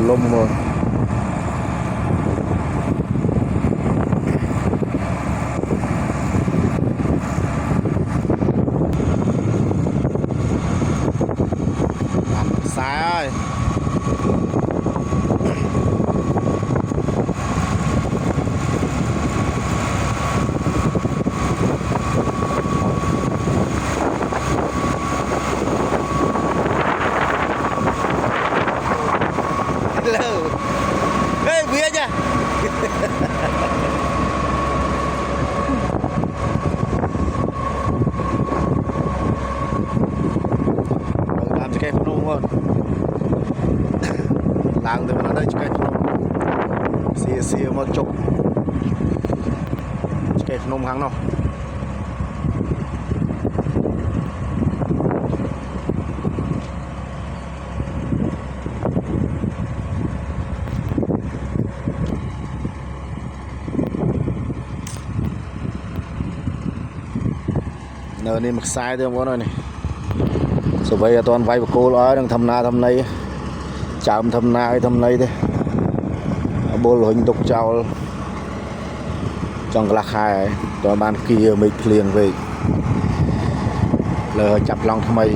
lum rồi sai ơi hello hey bia nha làm cho cái phun luôn làm từ nó đây cho cái phun xìa một chục cái phun hàng nào nơi này mặc sai thôi bố này số vậy toàn vay của cô đó đang thầm na thầm nay chạm thầm na thầm nay thế bố hình tục trao trong lạc hai toàn ban kia mình liền về lời chặt lòng thầm mây